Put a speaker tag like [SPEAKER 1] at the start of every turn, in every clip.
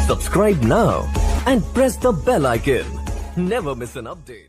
[SPEAKER 1] Subscribe now and press the bell icon. Never miss an update.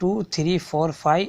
[SPEAKER 2] 2, 3, 4, 5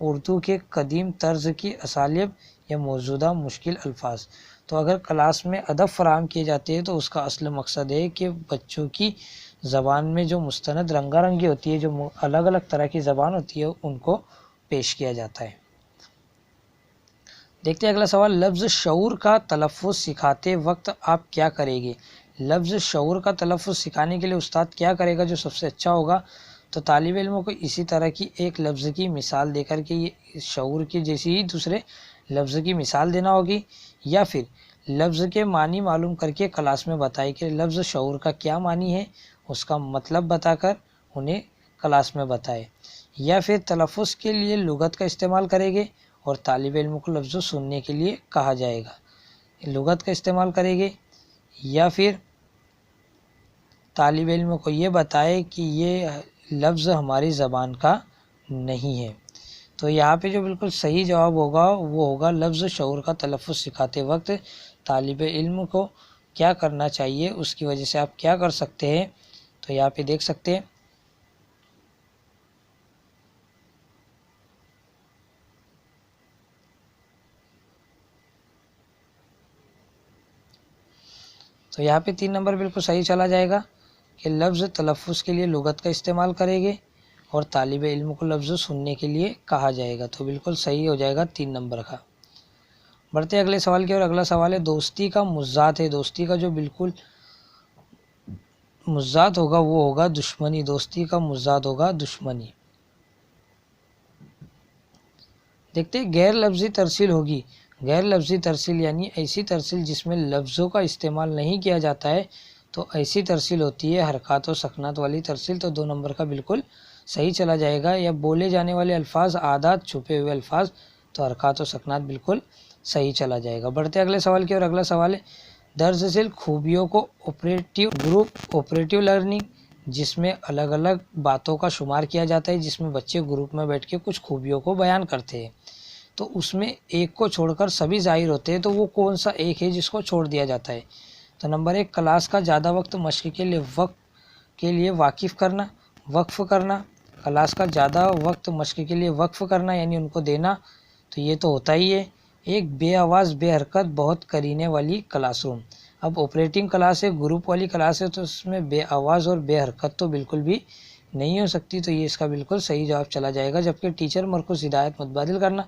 [SPEAKER 2] Urdu کے قدیم طرز کی اسالیب یا موجودہ مشکل الفاظ۔ تو اگر کلاس میں ادب فراہم کیے جاتے ہیں تو اس کا اصل مقصد ہے کہ بچوں کی زبان میں جو مستند رنگا رنگی ہوتی ہے، جو الگ الگ طرح کی زبان ہوتی ہے، ان کو پیش کیا جاتا ہے۔ دیکھتے ہیں اگلا سوال، لفظ شعور کا تلفظ سکھاتے وقت آپ کیا کریں گے؟ لفظ شعور کا تلفظ سکھانے کے لیے استاد کیا کرے گا جو سب سے اچھا ہوگا؟ تو طالب علموں کو اسی طرح کی ایک لفظ کی مثال دے کر کے یہ شعور کی جیسی ہی دوسرے لفظ کی مثال دینا ہوگی، یا پھر لفظ کے معنی معلوم کر کے کلاس میں بتائے کہ لفظ شعور کا کیا معنی ہے، اس کا مطلب بتا کر انہیں کلاس میں بتائے، یا پھر تلفظ کے لیے لغت کا استعمال کریں گے اور طالب علموں کو لفظ سننے کے لیے کہا جائے گا، لغت کا استعمال کریں گے، یا پھر طالب علموں کو یہ بتائے کہ یہ لفظ ہماری زبان کا نہیں ہے۔ تو یہاں پہ جو بالکل صحیح جواب ہوگا وہ ہوگا لفظ شعور کا تلفظ سکھاتے وقت طالب علم کو کیا کرنا چاہیے، اس کی وجہ سے آپ کیا کر سکتے ہیں۔ تو یہاں پہ دیکھ سکتے ہیں تو یہاں پہ 3 نمبر بالکل صحیح چلا جائے گا کہ لفظ تلفظ کے لیے لغت کا استعمال کریں گے اور طالب علم کو لفظ سننے کے لیے کہا جائے گا، تو بالکل صحیح ہو جائے گا 3 نمبر کا۔ بڑھتے اگلے سوال کی اور اگلا سوال ہے دوستی کا مضاد ہے، دوستی کا جو بالکل مضاد ہوگا وہ ہوگا دشمنی، دوستی کا مضاد ہوگا دشمنی۔ دیکھتے غیر لفظی ترسیل ہوگی، غیر لفظی ترسیل یعنی ایسی ترسیل جس میں لفظوں کا استعمال نہیں کیا جاتا ہے، تو ایسی ترسیل ہوتی ہے حرکات و سکنات والی ترسیل، تو 2 نمبر کا بالکل صحیح چلا جائے گا۔ یا بولے جانے والے الفاظ، عادات، چھپے ہوئے الفاظ، تو حرکات و سکنات بالکل صحیح چلا جائے گا۔ بڑھتے اگلے سوال کی اور اگلا سوال ہے درج ذیل خوبیوں کو آپریٹو گروپ آپریٹو لرننگ، جس میں الگ الگ باتوں کا شمار کیا جاتا ہے، جس میں بچے گروپ میں بیٹھ کے کچھ خوبیوں کو بیان کرتے ہیں، تو اس میں ایک کو چھوڑ کر سبھی ظاہر ہوتے ہیں، تو وہ کون سا ایک ہے جس کو چھوڑ دیا جاتا ہے؟ تو نمبر 1 کلاس کا زیادہ وقت مشق کے لیے وقف کرنا، کلاس کا زیادہ وقت مشق کے لیے وقف کرنا یعنی ان کو دینا، تو یہ تو ہوتا ہی ہے۔ ایک بے آواز بے حرکت بہت کرینے والی کلاس روم، اب آپریٹنگ کلاس ہے، گروپ والی کلاس ہے، تو اس میں بے آواز اور بے حرکت تو بالکل بھی نہیں ہو سکتی، تو یہ اس کا بالکل صحیح جواب چلا جائے گا۔ جبکہ ٹیچر مرکوز ہدایت متبادل کرنا،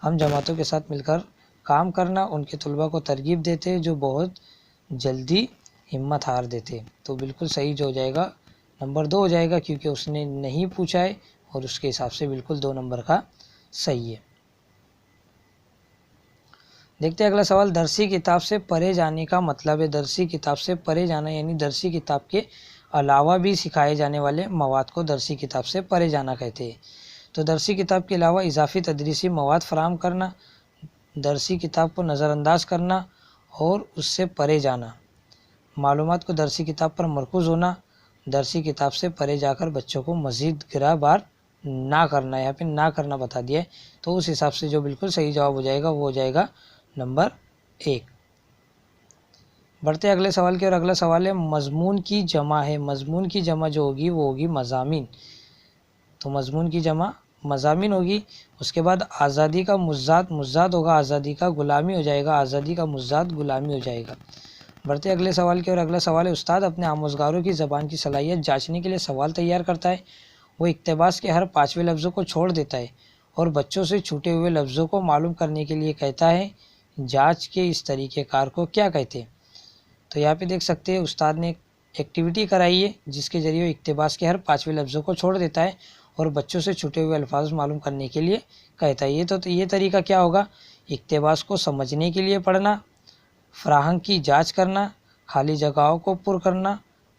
[SPEAKER 2] ہم جماعتوں کے ساتھ مل کر کام کرنا، ان کے طلباء کو ترغیب دیتے جو بہت جلدی ہمت ہار دیتے، تو بالکل صحیح جو ہو جائے گا نمبر 2 ہو جائے گا، کیونکہ اس نے نہیں پوچھا ہے اور اس کے حساب سے بالکل 2 نمبر کا صحیح ہے۔ دیکھتے ہیں اگلا سوال درسی کتاب سے پڑھے جانے کا مطلب ہے، درسی کتاب سے پڑھے جانا یعنی درسی کتاب کے علاوہ بھی سکھائے جانے والے مواد کو درسی کتاب سے پڑھے جانا کہتے ہیں۔ تو درسی کتاب کے علاوہ اضافی تدریسی مواد فراہم کرنا، درسی کتاب کو نظر انداز کرنا اور اس سے پڑھے جانا، معلومات کو درسی کتاب پر مرکوز ہونا، درسی کتاب سے پڑھے جا کر بچوں کو مزید گرہ بار نہ کرنا، یہاں پہ نہ کرنا بتا دیا ہے، تو اس حساب سے جو بالکل صحیح جواب ہو جائے گا وہ ہو جائے گا نمبر 1۔ بڑھتے اگلے سوال کی اور اگلا سوال ہے مضمون کی جمع ہے، مضمون کی جمع جو ہوگی وہ ہوگی مضامین، تو مضمون کی جمع مضامین ہوگی۔ اس کے بعد آزادی کا مضاد ہوگا، آزادی کا غلامی ہو جائے گا، آزادی کا مضاد غلامی ہو جائے گا۔ بڑھتے اگلے سوال کی اور اگلا سوال ہے استاد اپنے آموزگاروں کی زبان کی صلاحیت جانچنے کے لیے سوال تیار کرتا ہے، وہ اقتباس کے ہر 5ویں لفظوں کو چھوڑ دیتا ہے اور بچوں سے چھوٹے ہوئے لفظوں کو معلوم کرنے کے لیے کہتا ہے، جانچ کے اس طریقہ کار کو کیا کہتے ہیں؟ تو یہاں پہ دیکھ سکتے ہیں استاد نے ایکٹیویٹی کرائی ہے جس کے ذریعے اقتباس کے ہر 5ویں لفظوں کو چھوڑ دیتا ہے اور بچوں سے چھوٹے ہوئے الفاظ معلوم کرنے کے لیے کہتا ہے۔ تو یہ طریقہ کیا ہوگا؟ اقتباس کو سمجھنے کے لیے پڑھنا، فراہم کی جانچ کرنا، خالی جگہوں کو پر کرنا،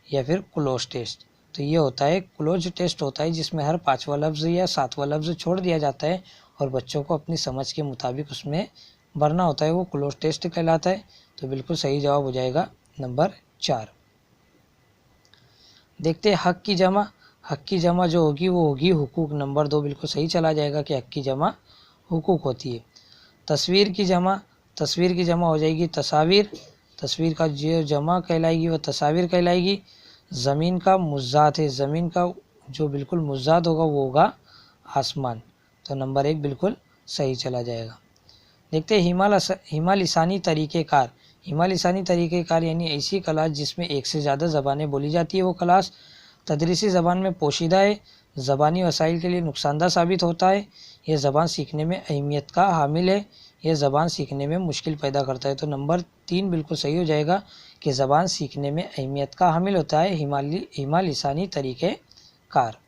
[SPEAKER 2] یا پھر کلوز ٹیسٹ۔ تو یہ ہوتا ہے کلوز ٹیسٹ، ہوتا ہے جس میں ہر 5واں لفظ یا 7واں لفظ چھوڑ دیا جاتا ہے اور بچوں کو اپنی سمجھ کے مطابق اس میں بھرنا ہوتا ہے، وہ کلوز ٹیسٹ کہلاتا ہے، تو بالکل صحیح جواب ہو جائے گا نمبر 4۔ دیکھتے ہیں حق کی جمع، حق کی جمع جو ہوگی وہ ہوگی حقوق، نمبر 2 بالکل صحیح چلا جائے گا کہ حق کی جمع حقوق ہوتی ہے۔ تصویر کی جمع ہو جائے گی تصاویر، تصویر کا جو جمع کہلائے گی وہ تصاویر کہلائے گی۔ زمین کا مضاد ہے، زمین کا جو بالکل مضاد ہوگا وہ ہوگا آسمان، تو تو نمبر 1 بالکل صحیح چلا جائے گا۔ دیکھتے ہیں ہیما لسانی طریقہ کار۔ ہیما لسانی طریقہ کار یعنی ایسی کلاس جس میں ایک سے زیادہ زبانیں بولی جاتی ہے، وہ کلاس تدریسی زبان میں پوشیدہ ہے، زبانی وسائل کے لیے نقصان دہ ثابت ہوتا ہے، یہ زبان سیکھنے میں اہمیت کا حامل ہے، یہ زبان سیکھنے میں مشکل پیدا کرتا ہے۔ تو نمبر 3 بالکل صحیح ہو جائے گا کہ زبان سیکھنے میں اہمیت کا حامل ہوتا ہے ہیما لسانی طریقہ کار۔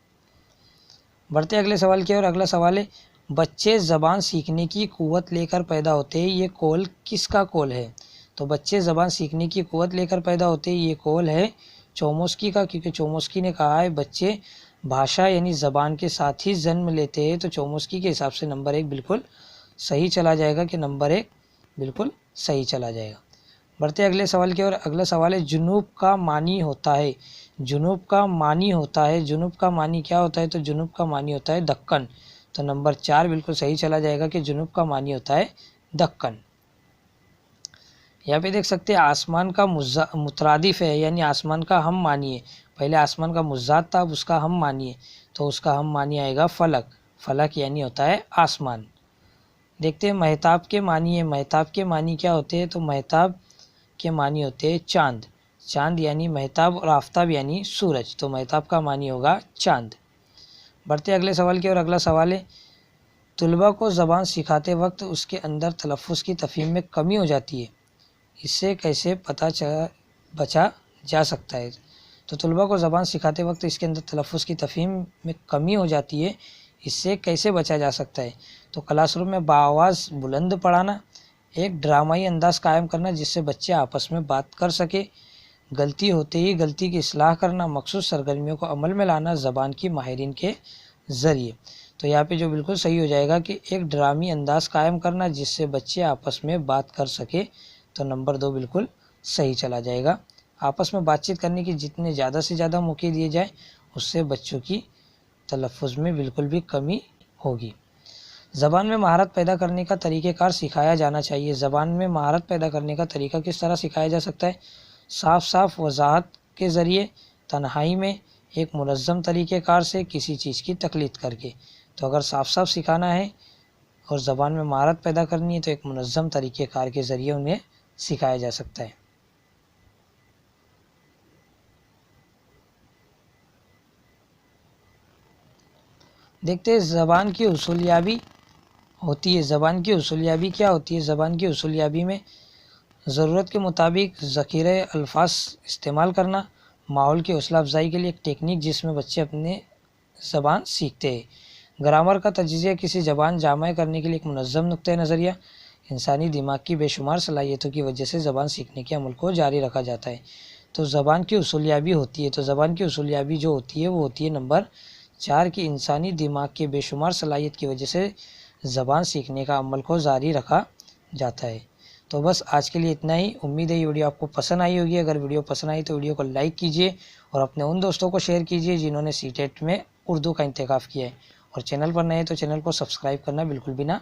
[SPEAKER 2] بڑھتے اگلے سوال کی اور اگلا سوال ہے بچے زبان سیکھنے کی قوت لے کر پیدا ہوتے ہیں، یہ قول کس کا قول ہے؟ تو بچے زبان سیکھنے کی قوت لے کر پیدا ہوتے ہیں، یہ قول ہے چوموسکی کا، کیونکہ چوموسکی نے کہا ہے بچے بھاشا یعنی زبان کے ساتھ ہی جنم لیتے ہیں۔ تو چوموسکی کے حساب سے نمبر 1 بالکل صحیح چلا جائے گا کہ نمبر 1 بالکل صحیح چلا جائے گا۔ بڑھتے اگلے سوال کی اور اگلا سوال ہے جنوب کا معنی ہوتا ہے، جنوب کا معنی ہوتا ہے، جنوب کا معنی کیا ہوتا ہے؟ تو جنوب کا معنی ہوتا ہے دکن۔ تو نمبر 4 بالکل صحیح چلا جائے گا کہ جنوب کا معنی ہوتا ہے دکن۔ یہاں پہ دیکھ سکتے ہیں آسمان کا مترادف ہے، یعنی آسمان کا ہم معنی ہے۔ پہلے آسمان کا مضاد تھا، اب اس کا ہم معنی ہے، تو اس کا ہم معنی آئے گا فلک۔ فلک یعنی ہوتا ہے آسمان۔ دیکھتے ہیں مہتاب کے معنی ہے، مہتاب کے معنی کیا ہوتے ہیں؟ تو مہتاب کے معنی ہوتے ہیں چاند۔ چاند یعنی مہتاب اور آفتاب یعنی سورج، تو مہتاب کا معنی ہوگا چاند۔ بڑھتے اگلے سوال کی اور اگلا سوال ہے طلباء کو زبان سکھاتے وقت اس کے اندر تلفظ کی تفہیم میں کمی ہو جاتی ہے، اس سے کیسے بچا جا سکتا ہے؟ تو طلباء کو زبان سکھاتے وقت اس کے اندر تلفظ کی تفہیم میں کمی ہو جاتی ہے، اس سے کیسے بچا جا سکتا ہے؟ تو کلاس روم میں بآواز بلند پڑھانا، ایک ڈرامائی انداز قائم کرنا جس سے بچے آپس میں بات کر سکے، غلطی ہوتے ہی غلطی کی اصلاح کرنا، مخصوص سرگرمیوں کو عمل میں لانا زبان کی ماہرین کے ذریعے۔ تو یہاں پہ جو بالکل صحیح ہو جائے گا کہ ایک ڈرامی انداز قائم کرنا جس سے بچے آپس میں بات کر سکے، تو نمبر 2 بالکل صحیح چلا جائے گا۔ آپس میں بات چیت کرنے کی جتنے زیادہ سے زیادہ موقع دیے جائیں اس سے بچوں کی تلفظ میں بالکل بھی کمی ہوگی۔ زبان میں مہارت پیدا کرنے کا طریقہ کار سکھایا جانا چاہیے۔ زبان میں مہارت پیدا کرنے کا طریقہ کس طرح سکھایا جا سکتا ہے؟ صاف صاف وضاحت کے ذریعے، تنہائی میں، ایک منظم طریقہ کار سے، کسی چیز کی تقلید کر کے۔ تو اگر صاف صاف سکھانا ہے اور زبان میں مہارت پیدا کرنی ہے تو ایک منظم طریقہ کار کے ذریعے انہیں سکھایا جا سکتا ہے۔ دیکھتے ہیں زبان کی حصولیابی ہوتی ہے۔ زبان کی حصولیابی کیا ہوتی ہے؟ زبان کی حصولیابی میں ضرورت کے مطابق ذخیرہ الفاظ استعمال کرنا، ماحول کی حوصلہ افزائی کے لیے ایک ٹیکنیک جس میں بچے اپنے زبان سیکھتے ہیں۔ گرامر کا تجزیہ کسی زبان جامع کرنے کے لیے ایک منظم نقطہ نظریہ، انسانی دماغ کی بے شمار صلاحیتوں کی وجہ سے زبان سیکھنے کے عمل کو جاری رکھا جاتا ہے۔ تو زبان کی حصولیابی ہوتی ہے، تو زبان کی حصولیابی جو ہوتی ہے وہ ہوتی ہے نمبر 4 کی انسانی دماغ کے بے شمار صلاحیت کی وجہ سے زبان سیکھنے کا عمل کو جاری رکھا جاتا ہے۔ تو بس آج کے لیے اتنا ہی۔ امید ہے یہ ویڈیو آپ کو پسند آئی ہوگی۔ اگر ویڈیو پسند آئی تو ویڈیو کو لائک کیجیے اور اپنے ان دوستوں کو شیئر کیجیے جنہوں نے سی ٹیٹ میں اردو کا انتخاب کیا ہے، اور چینل پر نئے ہیں تو چینل کو سبسکرائب کرنا بالکل بھی نہ